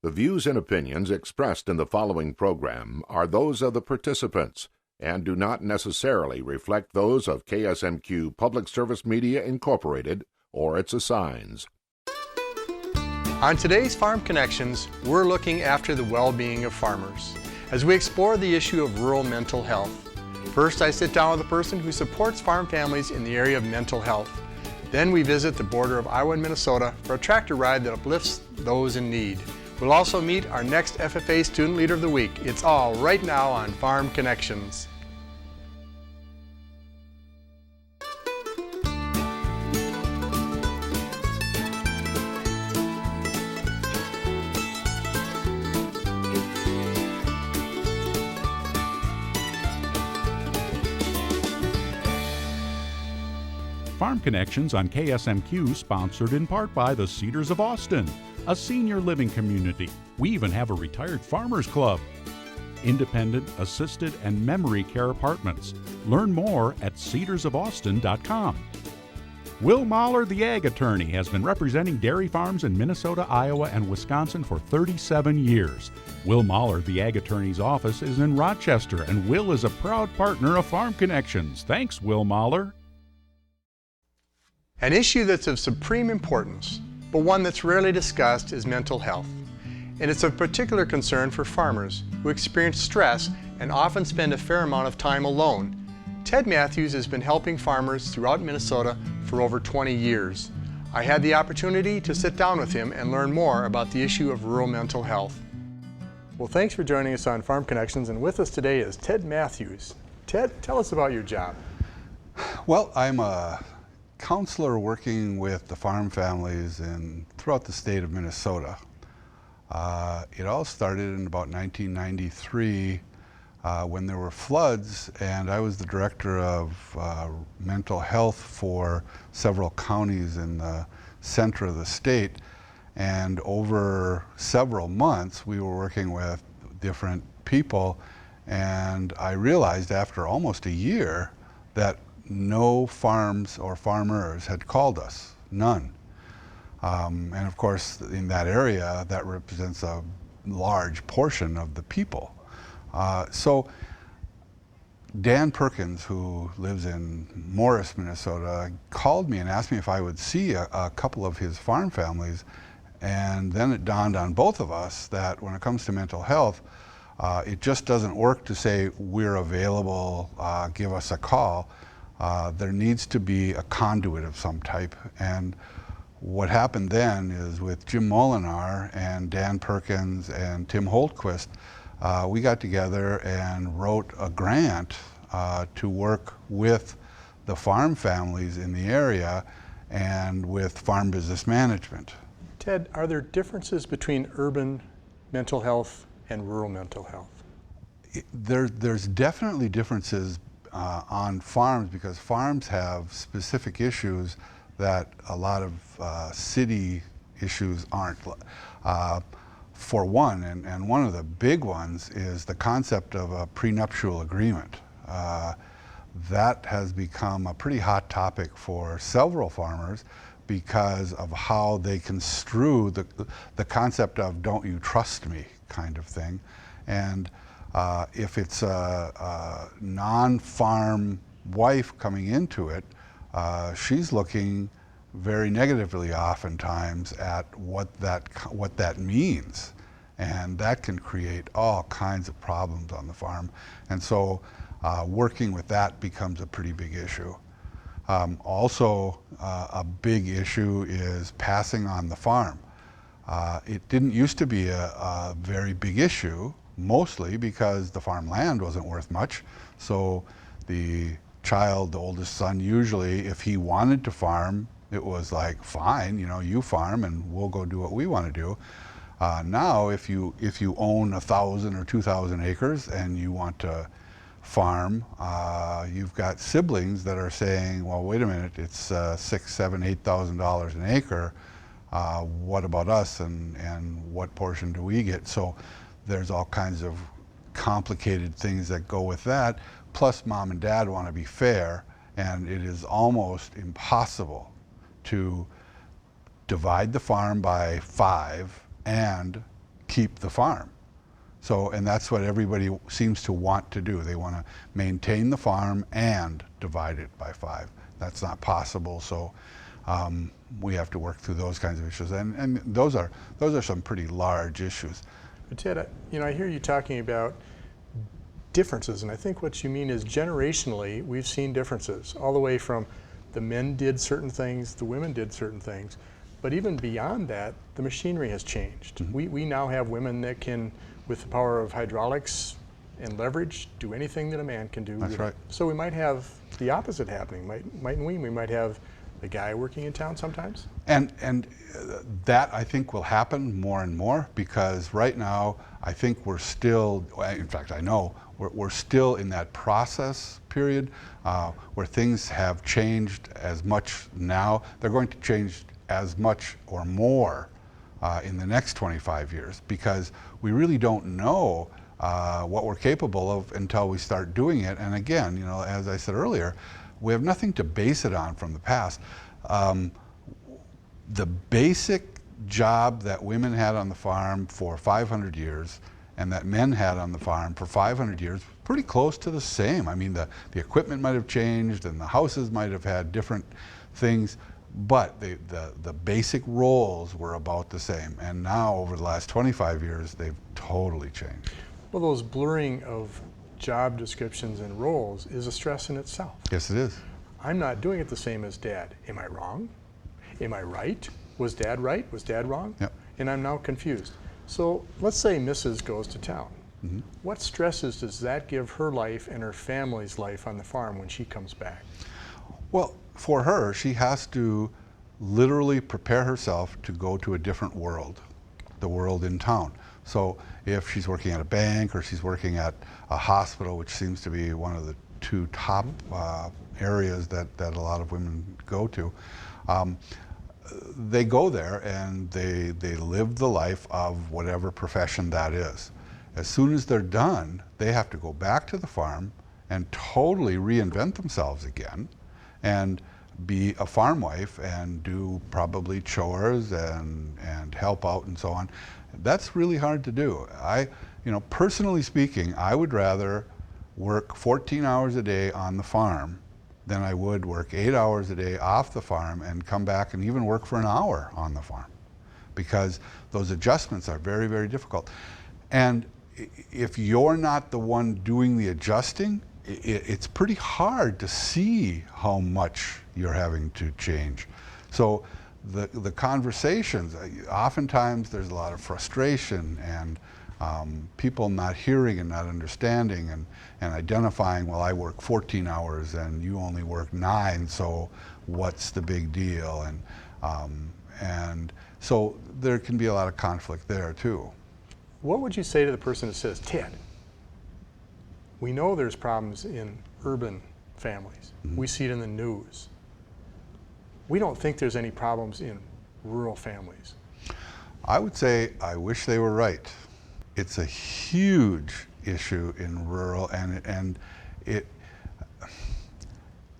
The views and opinions expressed in the following program are those of the participants and do not necessarily reflect those of KSMQ Public Service Media Incorporated or its assigns. On today's Farm Connections, we're looking after the well-being of farmers as we explore the issue of rural mental health. First, I sit down with a person who supports farm families in the area of mental health. Then we visit the border of Iowa and Minnesota for a tractor ride that uplifts those in need. We'll also meet our next FFA Student Leader of the Week. It's all right now on Farm Connections. Farm Connections on KSMQ, sponsored in part by the Cedars of Austin, a senior living community. We even have a retired farmers club. Independent, assisted, and memory care apartments. Learn more at cedarsofaustin.com. Will Mahler, the ag attorney, has been representing dairy farms in Minnesota, Iowa, and Wisconsin for 37 years. Will Mahler, the ag attorney's office is in Rochester, and Will is a proud partner of Farm Connections. Thanks, Will Mahler. An issue that's of supreme importance, but one that's rarely discussed, is mental health. And it's of particular concern for farmers who experience stress and often spend a fair amount of time alone. Ted Matthews has been helping farmers throughout Minnesota for over 20 years. I had the opportunity to sit down with him and learn more about the issue of rural mental health. Well, thanks for joining us on Farm Connections, and with us today is Ted Matthews. Ted, tell us about your job. Well, I'm a counselor working with the farm families throughout the state of Minnesota. It all started in about 1993 when there were floods, and I was the director of mental health for several counties in the center of the state. And over several months we were working with different people, and I realized after almost a year that no farms or farmers had called us, none. And of course, in that area, that represents a large portion of the people. So Dan Perkins, who lives in Morris, Minnesota, called me and asked me if I would see a couple of his farm families. And then it dawned on both of us that when it comes to mental health, it just doesn't work to say we're available, give us a call. There needs to be a conduit of some type. And what happened then is with Jim Molinar and Dan Perkins and Tim Holtquist, we got together and wrote a grant to work with the farm families in the area and with farm business management. Ted, are there differences between urban mental health and rural mental health? There's definitely differences on farms, because farms have specific issues that a lot of city issues aren't. For one, and one of the big ones is the concept of a prenuptial agreement. That has become a pretty hot topic for several farmers because of how they construe the concept of "don't you trust me" kind of thing. And if it's a non-farm wife coming into it, she's looking very negatively oftentimes at what that means, and that can create all kinds of problems on the farm. And so working with that becomes a pretty big issue. Also, a big issue is passing on the farm. It didn't used to be a very big issue, mostly because the farm land wasn't worth much. So the child, the oldest son, usually, if he wanted to farm, it was like, fine, you farm and we'll go do what we want to do. Now, if you own 1,000 or 2,000 acres and you want to farm, you've got siblings that are saying, well, wait a minute, it's $6,000, $7,000, $8,000 an acre. What about us, and what portion do we get? So there's all kinds of complicated things that go with that. Plus, mom and dad want to be fair, and it is almost impossible to divide the farm by 5 and keep the farm. So, and that's what everybody seems to want to do. They want to maintain the farm and divide it by 5. That's not possible, so we have to work through those kinds of issues, and those are some pretty large issues. But Ted, I hear you talking about differences, and I think what you mean is generationally we've seen differences, all the way from the men did certain things, the women did certain things, but even beyond that, the machinery has changed. Mm-hmm. We now have women that can, with the power of hydraulics and leverage, do anything that a man can do. That's right. So we might have the opposite happening, mightn't we? We might have the guy working in town sometimes. And that, I think, will happen more and more, because right now I think we're still, in fact I know, we're still in that process period where things have changed as much now. They're going to change as much or more in the next 25 years, because we really don't know what we're capable of until we start doing it. And again, as I said earlier, we have nothing to base it on from the past. The basic job that women had on the farm for 500 years and that men had on the farm for 500 years, pretty close to the same. I mean, the equipment might have changed and the houses might have had different things, but the basic roles were about the same. And now, over the last 25 years, they've totally changed. Well, those blurring of job descriptions and roles is a stress in itself. Yes, it is. I'm not doing it the same as Dad. Am I wrong? Am I right? Was Dad right? Was Dad wrong? Yep. And I'm now confused. So let's say Mrs. goes to town. Mm-hmm. What stresses does that give her life and her family's life on the farm when she comes back? Well, for her, she has to literally prepare herself to go to a different world, the world in town. So if she's working at a bank or she's working at a hospital, which seems to be one of the 2 top areas that a lot of women go to, they go there and they live the life of whatever profession that is. As soon as they're done, they have to go back to the farm and totally reinvent themselves again and be a farm wife and do probably chores and help out and so on. That's really hard to do. Personally speaking, I would rather work 14 hours a day on the farm than I would work 8 hours a day off the farm and come back and even work for an hour on the farm, because those adjustments are very, very difficult. And if you're not the one doing the adjusting, it's pretty hard to see how much you're having to change. So the conversations, oftentimes there's a lot of frustration and people not hearing and not understanding and identifying, well, I work 14 hours and you only work 9, so what's the big deal? And so there can be a lot of conflict there too. What would you say to the person that says, Ted, we know there's problems in urban families. Mm-hmm. We see it in the news. We don't think there's any problems in rural families. I would say I wish they were right. It's a huge issue in rural, and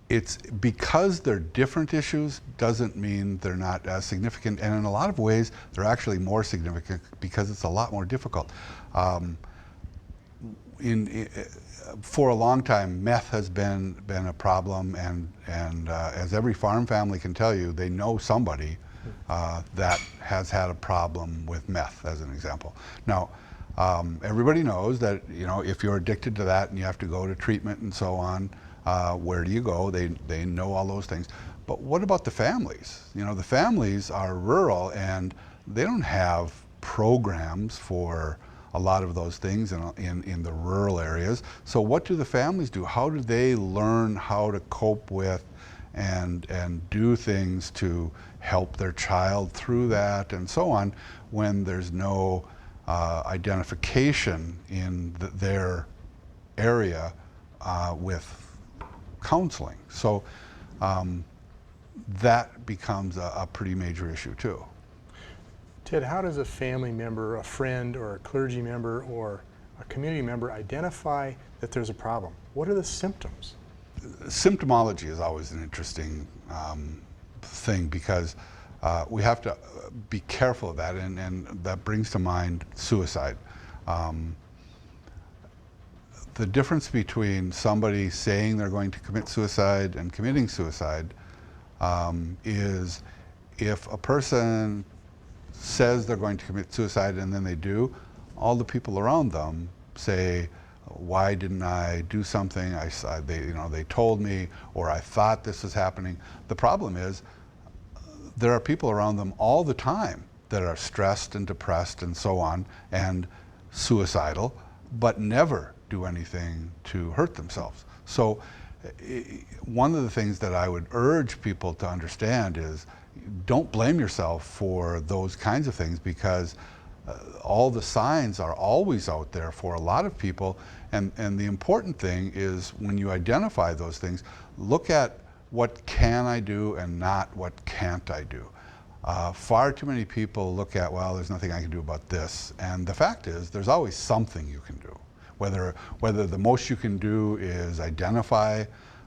it's because they're different issues doesn't mean they're not as significant, and in a lot of ways they're actually more significant because it's a lot more difficult. For a long time, meth has been a problem, and as every farm family can tell you, they know somebody that has had a problem with meth, as an example. Now, everybody knows that if you're addicted to that and you have to go to treatment and so on, where do you go? They know all those things. But what about the families? The families are rural and they don't have programs for a lot of those things in the rural areas. So what do the families do? How do they learn how to cope with and do things to help their child through that and so on when there's no identification in their area with counseling? So that becomes a pretty major issue too. Ted, how does a family member, a friend, or a clergy member, or a community member identify that there's a problem? What are the symptoms? Symptomology is always an interesting thing, because we have to be careful of that, and that brings to mind suicide. The difference between somebody saying they're going to commit suicide and committing suicide is if a person says they're going to commit suicide and then they do, all the people around them say, why didn't I do something? They told me, or I thought this was happening. The problem is there are people around them all the time that are stressed and depressed and so on and suicidal, but never do anything to hurt themselves. So one of the things that I would urge people to understand is don't blame yourself for those kinds of things, because all the signs are always out there for a lot of people, and the important thing is when you identify those things, look at what can I do and not what can't I do. Far too many people look at, well, there's nothing I can do about this, and the fact is there's always something you can do. Whether the most you can do is identify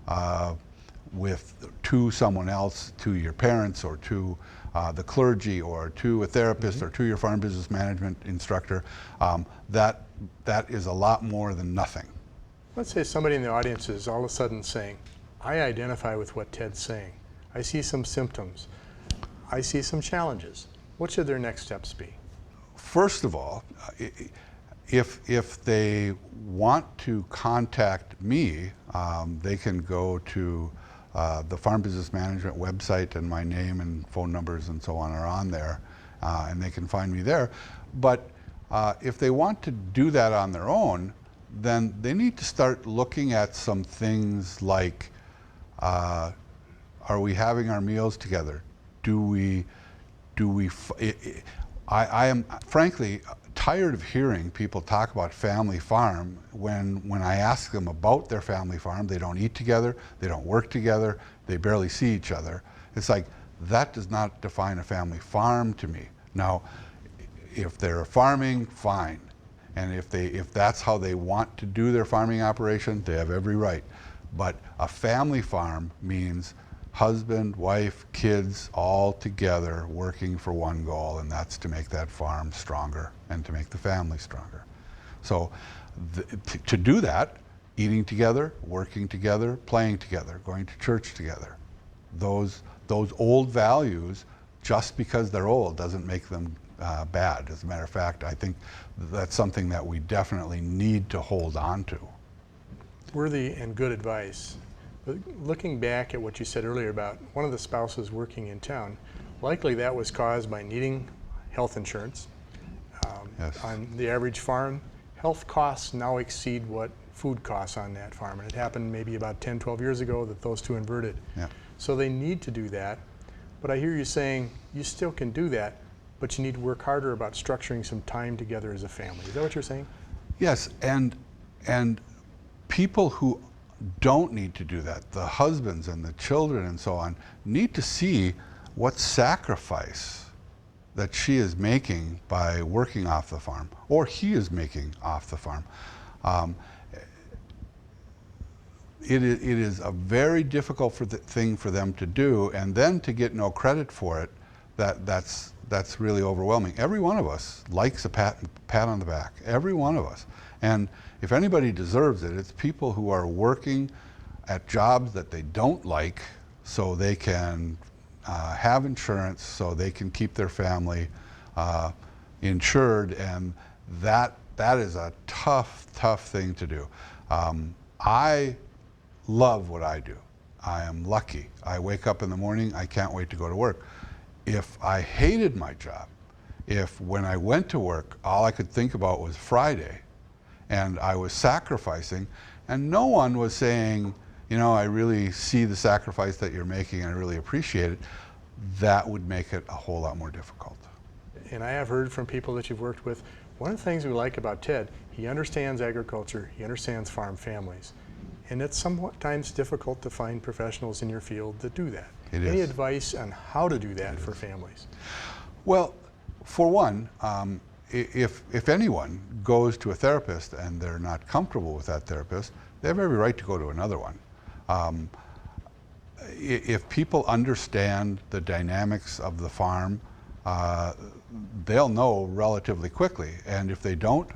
to someone else, to your parents, or to the clergy, or to a therapist, or to your farm business management instructor, that is a lot more than nothing. Let's say somebody in the audience is all of a sudden saying, I identify with what Ted's saying. I see some symptoms. I see some challenges. What should their next steps be? First of all, if they want to contact me, they can go to the Farm Business Management website, and my name and phone numbers and so on are on there, and they can find me there. But if they want to do that on their own, then they need to start looking at some things like, are we having our meals together? I am frankly tired of hearing people talk about family farm when I ask them about their family farm. They don't eat together, they don't work together, they barely see each other. It's like, that does not define a family farm to me. Now, if they're farming, fine. And if that's how they want to do their farming operation, they have every right. But a family farm means husband, wife, kids, all together working for one goal, and that's to make that farm stronger and to make the family stronger. So to do that, eating together, working together, playing together, going to church together, those old values, just because they're old doesn't make them bad. As a matter of fact, I think that's something that we definitely need to hold on to. Worthy and good advice. But looking back at what you said earlier about one of the spouses working in town, likely that was caused by needing health insurance. Yes. On the average farm, health costs now exceed what food costs on that farm. And it happened maybe about 10, 12 years ago that those two inverted. Yeah. So they need to do that. But I hear you saying you still can do that, but you need to work harder about structuring some time together as a family. Is that what you're saying? Yes, and people who don't need to do that, the husbands and the children and so on, need to see what sacrifice that she is making by working off the farm, or he is making off the farm. It is a very difficult thing for them to do, and then to get no credit for it, that's really overwhelming. Every one of us likes a pat on the back, every one of us. And if anybody deserves it, it's people who are working at jobs that they don't like so they can have insurance, so they can keep their family insured, and that is a tough thing to do. I love what I do. I am lucky. I wake up in the morning, I can't wait to go to work. If I hated my job, if when I went to work all I could think about was Friday, and I was sacrificing, and no one was saying, you know, I really see the sacrifice that you're making and I really appreciate it, that would make it a whole lot more difficult. And I have heard from people that you've worked with, one of the things we like about Ted, he understands agriculture, he understands farm families. And it's sometimes difficult to find professionals in your field that do that. Any advice on how to do that for families? Well, for one, if anyone goes to a therapist and they're not comfortable with that therapist, they have every right to go to another one. If people understand the dynamics of the farm, they'll know relatively quickly. And if they don't,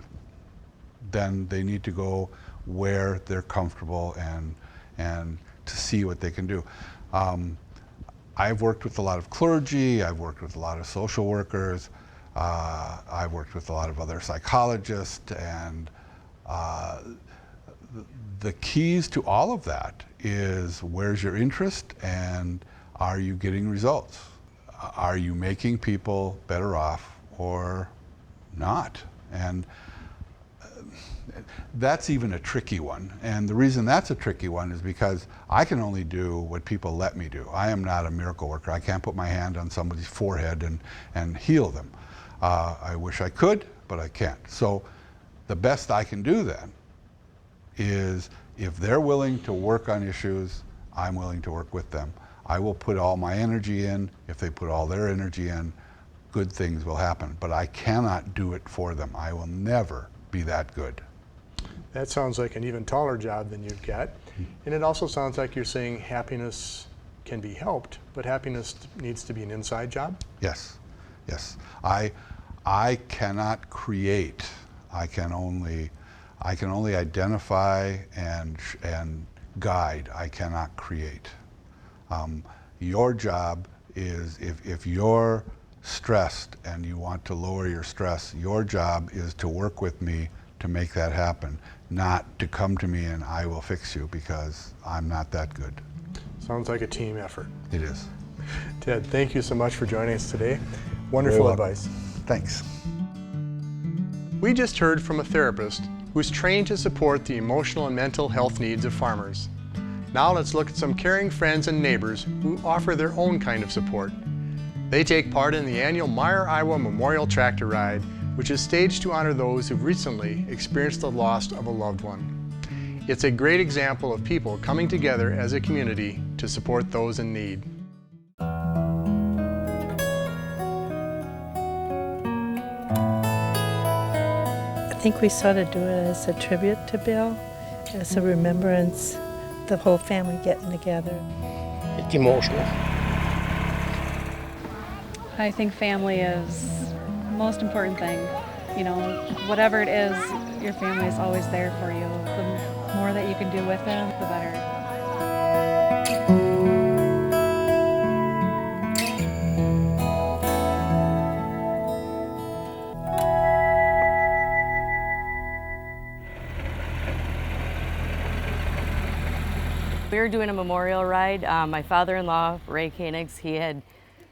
then they need to go where they're comfortable and to see what they can do. I've worked with a lot of clergy, I've worked with a lot of social workers, I've worked with a lot of other psychologists, and the keys to all of that is where's your interest and are you getting results? Are you making people better off or not? And that's even a tricky one. And the reason that's a tricky one is because I can only do what people let me do. I am not a miracle worker. I can't put my hand on somebody's forehead and heal them. I wish I could, but I can't. So the best I can do then is if they're willing to work on issues, I'm willing to work with them. I will put all my energy in. If they put all their energy in, good things will happen. But I cannot do it for them. I will never be that good. That sounds like an even taller job than you've got. And it also sounds like you're saying happiness can be helped, but happiness needs to be an inside job? Yes, yes. I cannot create. I can only identify and guide. I cannot create. Your job is, if you're stressed and you want to lower your stress, your job is to work with me to make that happen, not to come to me and I will fix you, because I'm not that good. Sounds like a team effort. It is. Ted, thank you so much for joining us today. Wonderful advice. Thanks. We just heard from a therapist who's trained to support the emotional and mental health needs of farmers. Now let's look at some caring friends and neighbors who offer their own kind of support. They take part in the annual Meyer, Iowa Memorial Tractor Ride, which is staged to honor those who've recently experienced the loss of a loved one. It's a great example of people coming together as a community to support those in need. I think we sort of do it as a tribute to Bill, as a remembrance, the whole family getting together. It's emotional. I think family is the most important thing. You know, whatever it is, your family is always there for you. The more that you can do with them, the better. We were doing a memorial ride. My father-in-law, Ray Koenigs, he had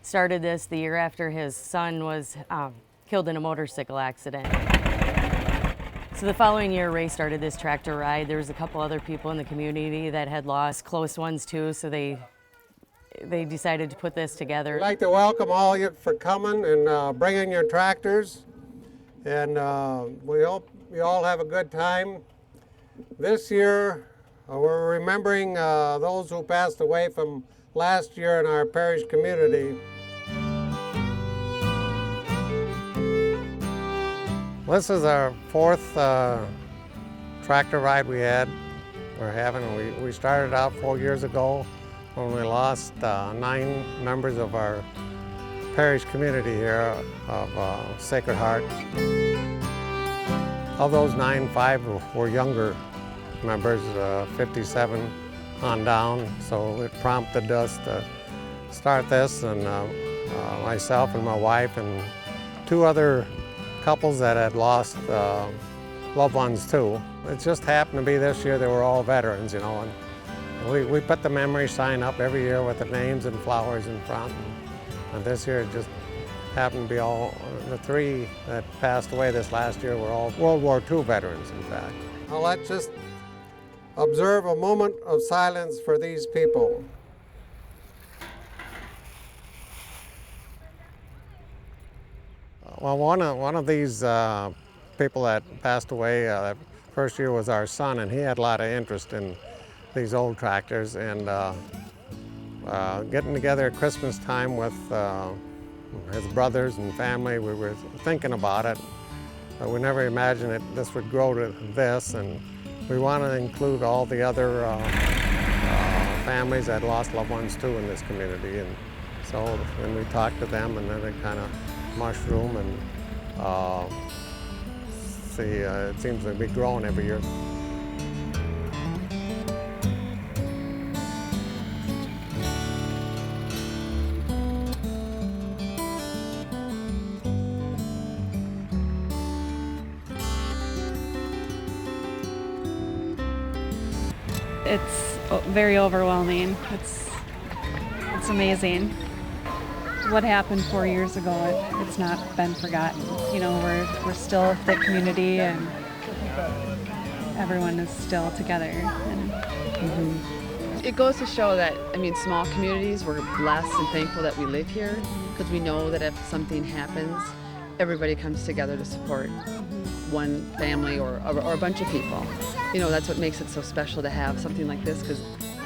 started this the year after his son was killed in a motorcycle accident. So the following year, Ray started this tractor ride. There was a couple other people in the community that had lost close ones too, so they decided to put this together. I'd like to welcome all of you for coming and bringing your tractors, and we hope you all have a good time. This year, we're remembering those who passed away from last year in our parish community. This is our fourth tractor ride we're having. We started out 4 years ago when we lost 9 members of our parish community here of Sacred Heart. Of those 9, 5 were younger members, 57 on down, so it prompted us to start this, and myself and my wife and 2 other couples that had lost loved ones too. It just happened to be this year they were all veterans, you know, and we put the memory sign up every year with the names and flowers in front, and this year it just happened to be all, the 3 that passed away this last year were all World War II veterans, in fact. Well, let's just observe a moment of silence for these people. Well, one of these people that passed away that first year was our son, and he had a lot of interest in these old tractors, and getting together at Christmas time with his brothers and family, we were thinking about it, but we never imagined this would grow to this, and we want to include all the other families that lost loved ones too in this community, and so when we talk to them, and then they kind of mushroom and it seems to be growing every year. It's very overwhelming. It's amazing. What happened 4 years ago, it's not been forgotten. You know, we're still a thick community, and everyone is still together. And It goes to show that, I mean, small communities, we're blessed and thankful that we live here, because we know that if something happens, everybody comes together to support one family or a bunch of people. You know, that's what makes it so special to have something like this, because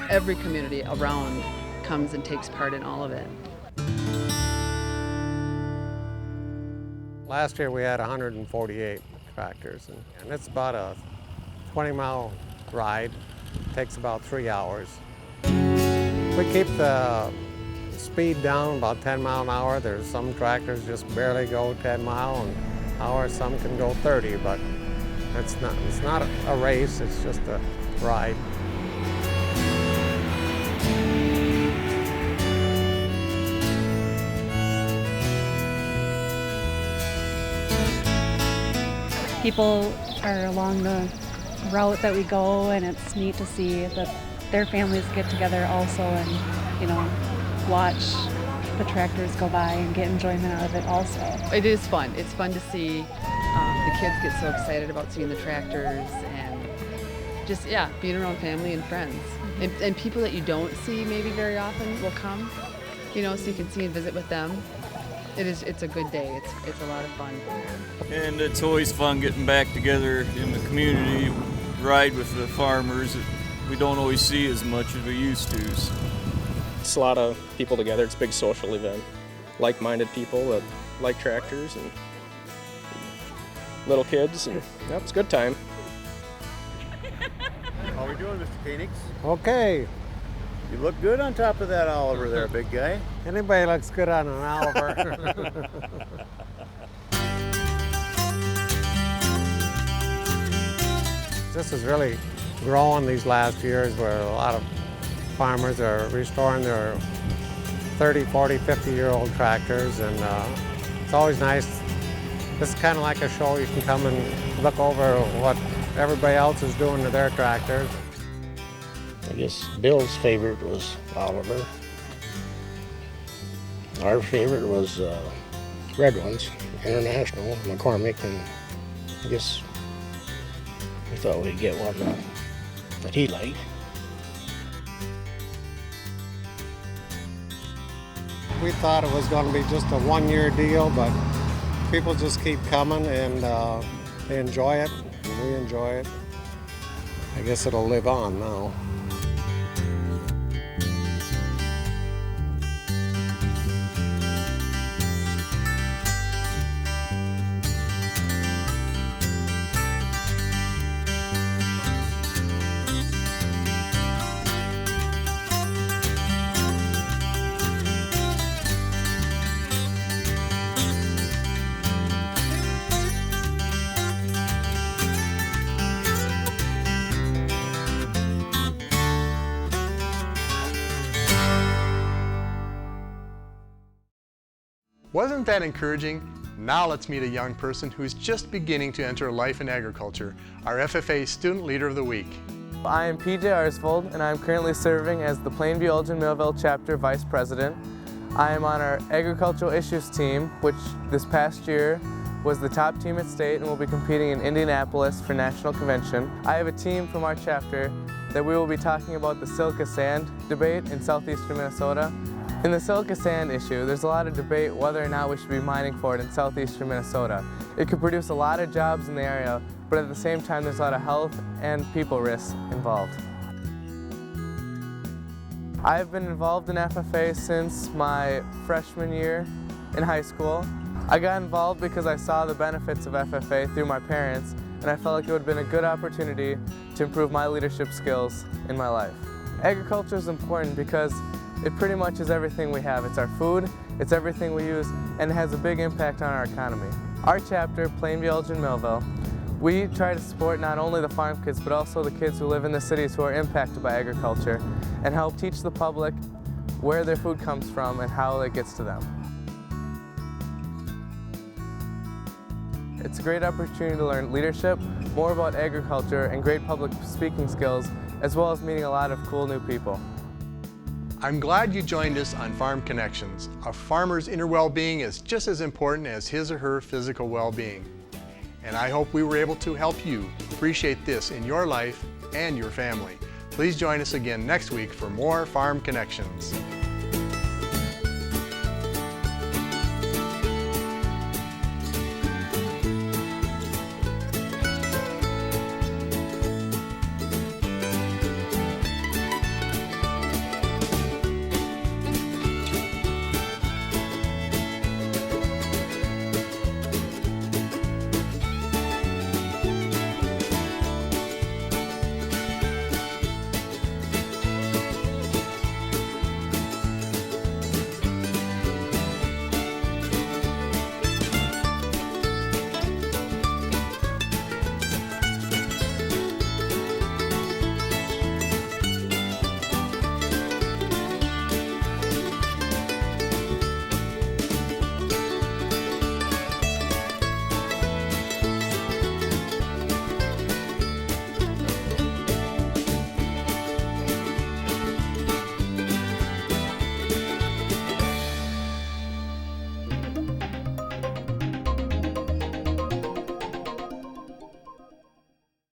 every community around comes and takes part in all of it. Last year we had 148 tractors, and it's about a 20-mile ride. It takes about 3 hours. We keep the speed down about 10 miles an hour. There's some tractors just barely go 10 miles an hour, some can go 30, but it's not a race, it's just a ride. people are along the route that we go, and it's neat to see that their families get together also and, you know, watch the tractors go by and get enjoyment out of it also. It is fun. It's fun to see the kids get so excited about seeing the tractors and just, yeah, being around family and friends. And people that you don't see maybe very often will come, you know, so you can see and visit with them. It's a good day. It's a lot of fun. And it's always fun getting back together in the community, ride with the farmers that we don't always see as much as we used to. It's a lot of people together. It's a big social event. Like-minded people that like tractors and little kids, and yeah, it's a good time. How are we doing, Mr. Koenigs? Okay. You look good on top of that Oliver there, big guy. Anybody looks good on an Oliver. This is really growing these last years, where a lot of farmers are restoring their 30, 40, 50-year-old tractors, and it's always nice. This is kind of like a show. You can come and look over what everybody else is doing to their tractors. I guess Bill's favorite was Oliver. Our favorite was Red Ones, International, McCormick, and I guess we thought we'd get one that he liked. We thought it was going to be just a one-year deal, but people just keep coming, and they enjoy it, and we enjoy it. I guess it'll live on now. Wasn't that encouraging? Now let's meet a young person who's just beginning to enter life in agriculture, our FFA Student Leader of the Week. I am PJ Arsvold, and I am currently serving as the Plainview Elgin Millville Chapter Vice President. I am on our Agricultural Issues team, which this past year was the top team at state and will be competing in Indianapolis for National Convention. I have a team from our chapter that we will be talking about the silica sand debate in southeastern Minnesota. In the silica sand issue, there's a lot of debate whether or not we should be mining for it in southeastern Minnesota. It could produce a lot of jobs in the area, but at the same time there's a lot of health and people risks involved. I've been involved in FFA since my freshman year in high school. I got involved because I saw the benefits of FFA through my parents, and I felt like it would have been a good opportunity to improve my leadership skills in my life. Agriculture is important because it pretty much is everything we have. It's our food, it's everything we use, and it has a big impact on our economy. Our chapter, Plainview Elgin Millville, we try to support not only the farm kids, but also the kids who live in the cities who are impacted by agriculture, and help teach the public where their food comes from and how it gets to them. It's a great opportunity to learn leadership, more about agriculture, and great public speaking skills, as well as meeting a lot of cool new people. I'm glad you joined us on Farm Connections. A farmer's inner well-being is just as important as his or her physical well-being. And I hope we were able to help you appreciate this in your life and your family. Please join us again next week for more Farm Connections.